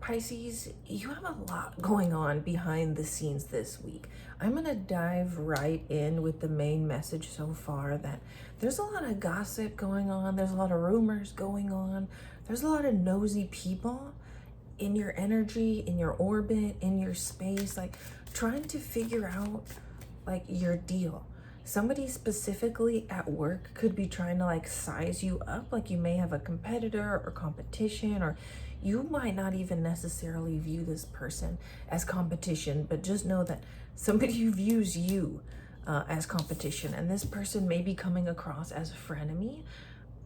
Pisces, you have a lot going on behind the scenes this week. I'm going to dive right in with the main message so far that there's a lot of gossip going on. There's a lot of rumors going on. There's a lot of nosy people in your energy, in your orbit, in your space, like trying to figure out like your deal. Somebody specifically at work could be trying to like size you up. Like you may have a competitor or competition, or you might not even necessarily view this person as competition, but just know that somebody who views you as competition, and this person may be coming across as a frenemy,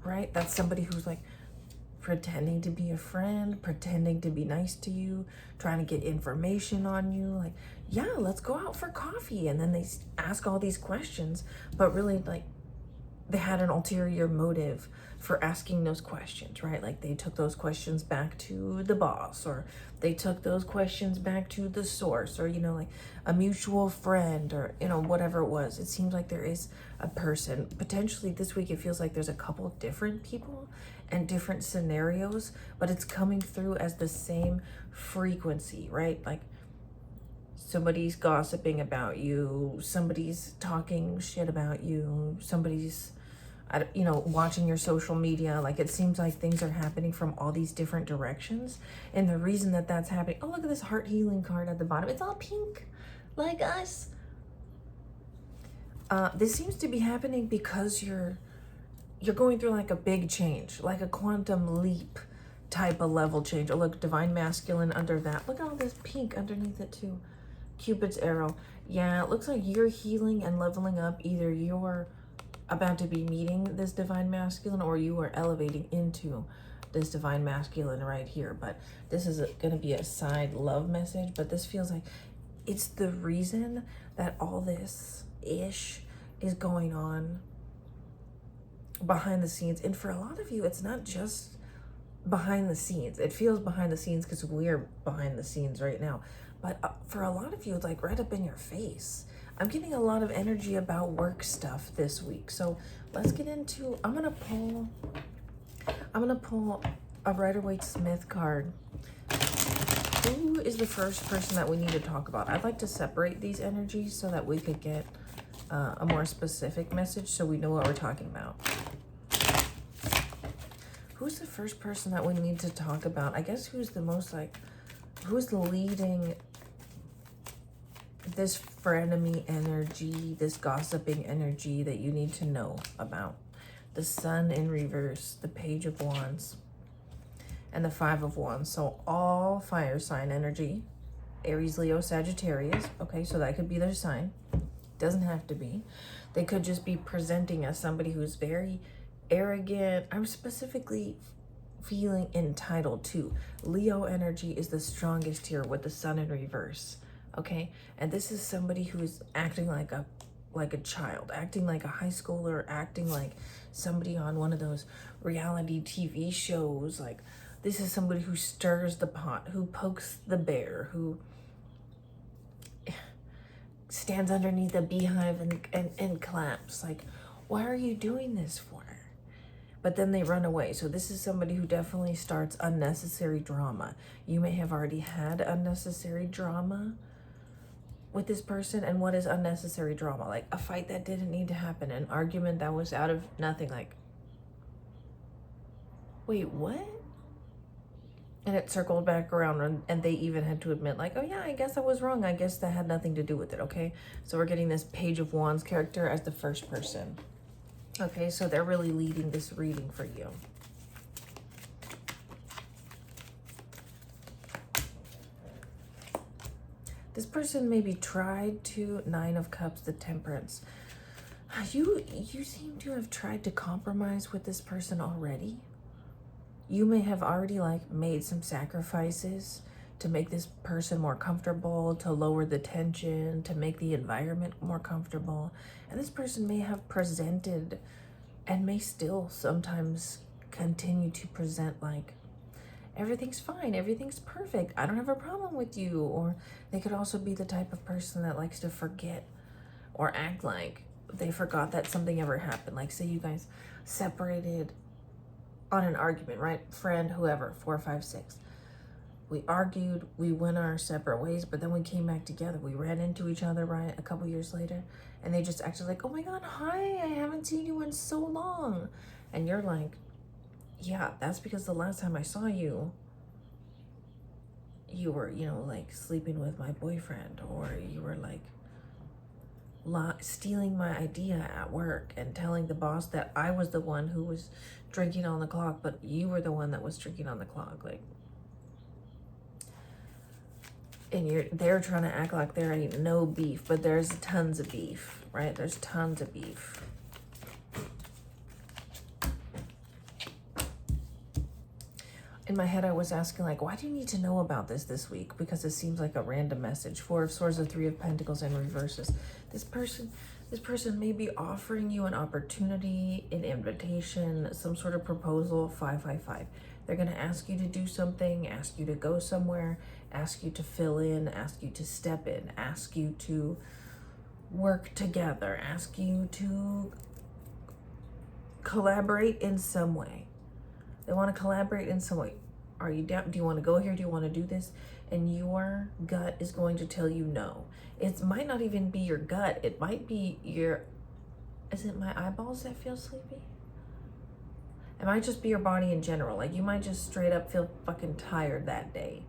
right? That's somebody who's like pretending to be a friend, pretending to be nice to you, trying to get information on you, like, yeah, let's go out for coffee. And then they ask all these questions, but really like they had an ulterior motive for asking those questions, right? Like they took those questions back to the boss, or they took those questions back to the source, or, you know, like a mutual friend, or, you know, whatever it was. It seems like there is a person. Potentially this week, it feels like there's a couple different people and different scenarios, but it's coming through as the same frequency, right? Like somebody's gossiping about you, somebody's talking shit about you, somebody's, you know, watching your social media. Like it seems like things are happening from all these different directions. And the reason that that's happening, oh, look at this heart healing card at the bottom. It's all pink like us. This seems to be happening because you're going through like a big change, like a quantum leap type of level change. Oh, look, divine masculine under that. Look at all this pink underneath it too. Cupid's arrow. Yeah, it looks like you're healing and leveling up. Either you're about to be meeting this divine masculine, or you are elevating into this divine masculine right here. But this is going to be a side love message, but this feels like it's the reason that all this ish is going on behind the scenes. And for a lot of you, it's not just behind the scenes. It feels behind the scenes because we're behind the scenes right now, but for a lot of you, it's like right up in your face. I'm getting a lot of energy about work stuff this week. So let's get into, I'm gonna pull a Rider-Waite-Smith card. Who is the first person that we need to talk about? I'd like to separate these energies so that we could get a more specific message so we know what we're talking about. Who's the first person that we need to talk about? I guess who's the most like, who's leading this frenemy energy, this gossiping energy that you need to know about? The Sun in reverse, the Page of Wands, and the Five of Wands. So all fire sign energy, Aries, Leo, Sagittarius. Okay, so that could be their sign. Doesn't have to be. They could just be presenting as somebody who's very arrogant. I'm specifically feeling entitled too. Leo energy is the strongest here with the Sun in reverse. Okay, and this is somebody who's acting like a child, acting like a high schooler, acting like somebody on one of those reality TV shows. Like this is somebody who stirs the pot, who pokes the bear, who stands underneath a beehive and claps. Like, why are you doing this for? But then they run away. So this is somebody who definitely starts unnecessary drama. You may have already had unnecessary drama with this person. And what is unnecessary drama? Like a fight that didn't need to happen, an argument that was out of nothing. Like, wait, what? And it circled back around, and they even had to admit, like, oh yeah, I guess I was wrong. I guess that had nothing to do with it, okay? So we're getting this Page of Wands character as the first person. Okay, so they're really leading this reading for you. This person maybe tried to, Nine of Cups, the Temperance. You seem to have tried to compromise with this person already. You may have already like made some sacrifices to make this person more comfortable, to lower the tension, to make the environment more comfortable. And this person may have presented and may still sometimes continue to present like, everything's fine, everything's perfect, I don't have a problem with you. Or they could also be the type of person that likes to forget or act like they forgot that something ever happened. Like say you guys separated on an argument, right? Friend, whoever, 4, 5, 6. We argued, we went our separate ways, but then we came back together. We ran into each other, right, a couple years later, and they just acted like, oh my God, hi, I haven't seen you in so long. And you're like, yeah, that's because the last time I saw you, you were, you know, like sleeping with my boyfriend, or you were like stealing my idea at work and telling the boss that I was the one who was drinking on the clock, but you were the one that was drinking on the clock. Like, and they're trying to act like there ain't no beef, but there's tons of beef, right? There's tons of beef. In my head, I was asking, like, why do you need to know about this week? Because it seems like a random message. Four of Swords and Three of Pentacles in reverses. This person may be offering you an opportunity, an invitation, some sort of proposal. 555. They're going to ask you to do something, ask you to go somewhere, ask you to fill in, ask you to step in, ask you to work together, ask you to collaborate in some way. They want to collaborate in some way. Are you down? Do you want to go here? Do you want to do this? And your gut is going to tell you no. It might not even be your gut. It might be is it my eyeballs that feel sleepy? It might just be your body in general. Like, you might just straight up feel fucking tired that day.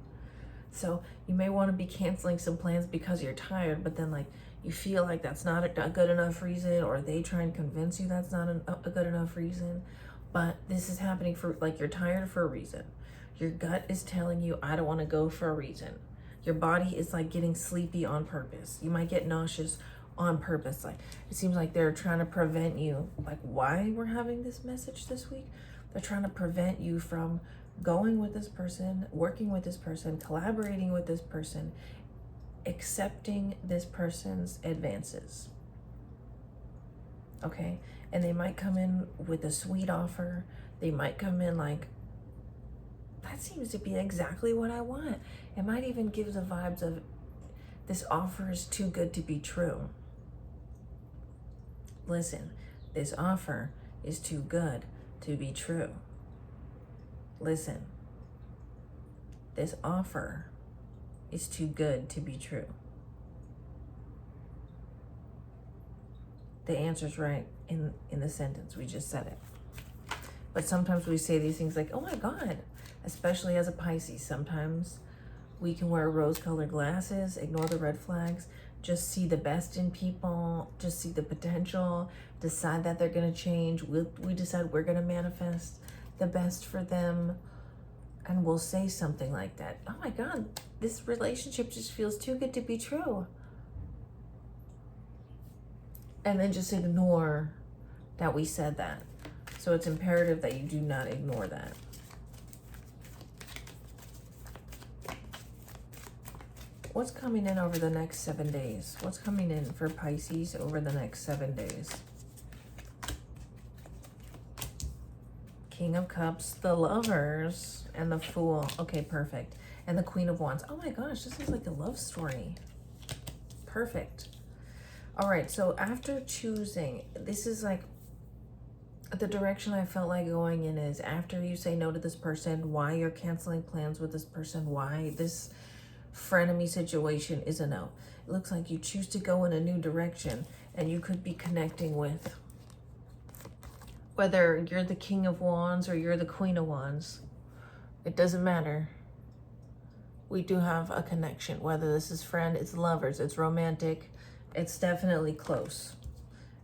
So you may want to be canceling some plans because you're tired, but then like you feel like that's not a good enough reason, or they try and convince you that's not a good enough reason. But this is happening for, like, you're tired for a reason. Your gut is telling you, I don't want to go for a reason. Your body is like getting sleepy on purpose. You might get nauseous on purpose. Like, it seems like they're trying to prevent you, like, why we're having this message this week. They're trying to prevent you from going with this person, working with this person, collaborating with this person, accepting this person's advances. Okay? And they might come in with a sweet offer. They might come in like, that seems to be exactly what I want. It might even give the vibes of, this offer is too good to be true. Listen, this offer is too good to be true. Listen, this offer is too good to be true. The answer's right in the sentence. We just said it. But sometimes we say these things like, oh my God, especially as a Pisces. Sometimes we can wear rose-colored glasses, ignore the red flags, just see the best in people, just see the potential, decide that they're going to change. We decide we're going to manifest the best for them. And we'll say something like that. Oh my God, this relationship just feels too good to be true. And then just ignore that we said that. So it's imperative that you do not ignore that. What's coming in over the next 7 days? What's coming in for Pisces over the next 7 days? King of Cups, the Lovers, and the Fool. Okay, perfect. And the Queen of Wands. Oh my gosh, this is like a love story. Perfect. All right, so after choosing, this is like the direction I felt like going in is after you say no to this person, why you're canceling plans with this person, why this frenemy situation is a no. It looks like you choose to go in a new direction, and you could be connecting with, whether you're the King of Wands or you're the Queen of Wands, it doesn't matter. We do have a connection, whether this is friend, it's lovers, it's romantic, it's definitely close.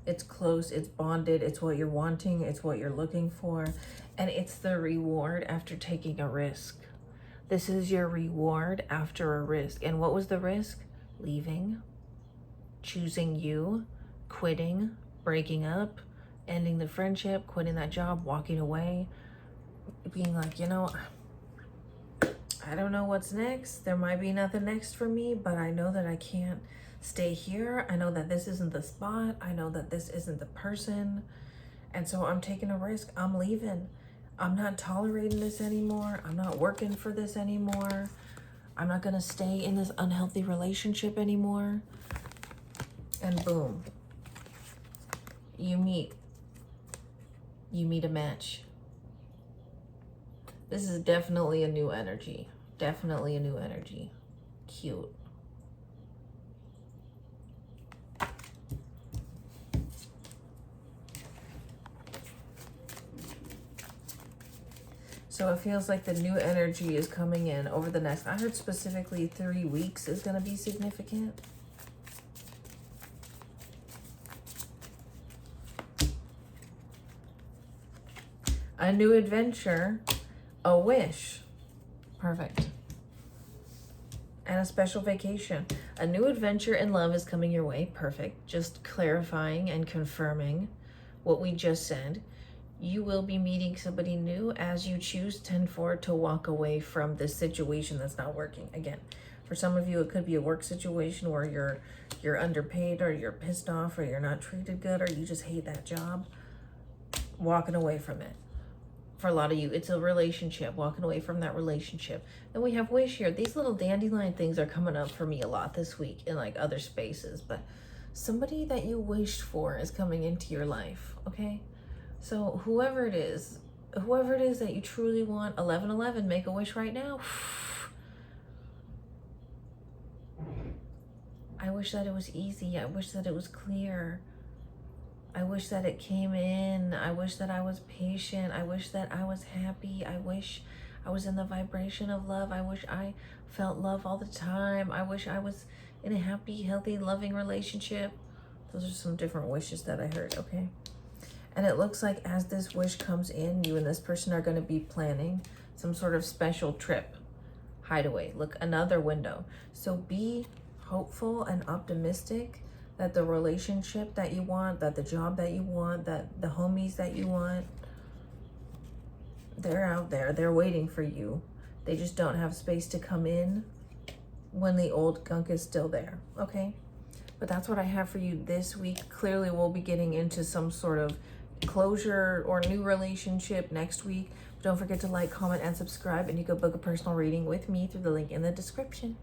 It's close, it's bonded, it's what you're wanting, it's what you're looking for, and it's the reward after taking a risk. This is your reward after a risk. And what was the risk? Leaving, choosing you, quitting, breaking up, ending the friendship, quitting that job, walking away, being like, you know, I don't know what's next. There might be nothing next for me, but I know that I can't stay here. I know that this isn't the spot. I know that this isn't the person. And so I'm taking a risk. I'm leaving. I'm not tolerating this anymore. I'm not working for this anymore. I'm not going to stay in this unhealthy relationship anymore. And boom, you meet a match. This is definitely a new energy. Definitely a new energy. Cute. So it feels like the new energy is coming in over the next, I heard specifically 3 weeks is going to be significant. A new adventure, a wish. Perfect. And a special vacation. A new adventure in love is coming your way. Perfect. Just clarifying and confirming what we just said. You will be meeting somebody new as you choose 10-4 to walk away from this situation that's not working. Again, for some of you, it could be a work situation where you're underpaid, or you're pissed off, or you're not treated good, or you just hate that job. Walking away from it. For a lot of you, it's a relationship, walking away from that relationship. Then we have wish here. These little dandelion things are coming up for me a lot this week in like other spaces, but somebody that you wished for is coming into your life, okay? So whoever it is that you truly want, 1111, make a wish right now. I wish that it was easy. I wish that it was clear. I wish that it came in. I wish that I was patient. I wish that I was happy. I wish I was in the vibration of love. I wish I felt love all the time. I wish I was in a happy, healthy, loving relationship. Those are some different wishes that I heard, okay? And it looks like as this wish comes in, you and this person are going to be planning some sort of special trip, hideaway. Look, another window. So be hopeful and optimistic that the relationship that you want, that the job that you want, that the homies that you want, they're out there. They're waiting for you. They just don't have space to come in when the old gunk is still there, okay? But that's what I have for you this week. Clearly, we'll be getting into some sort of closure or new relationship next week. Don't forget to like, comment, and subscribe, and you can book a personal reading with me through the link in the description.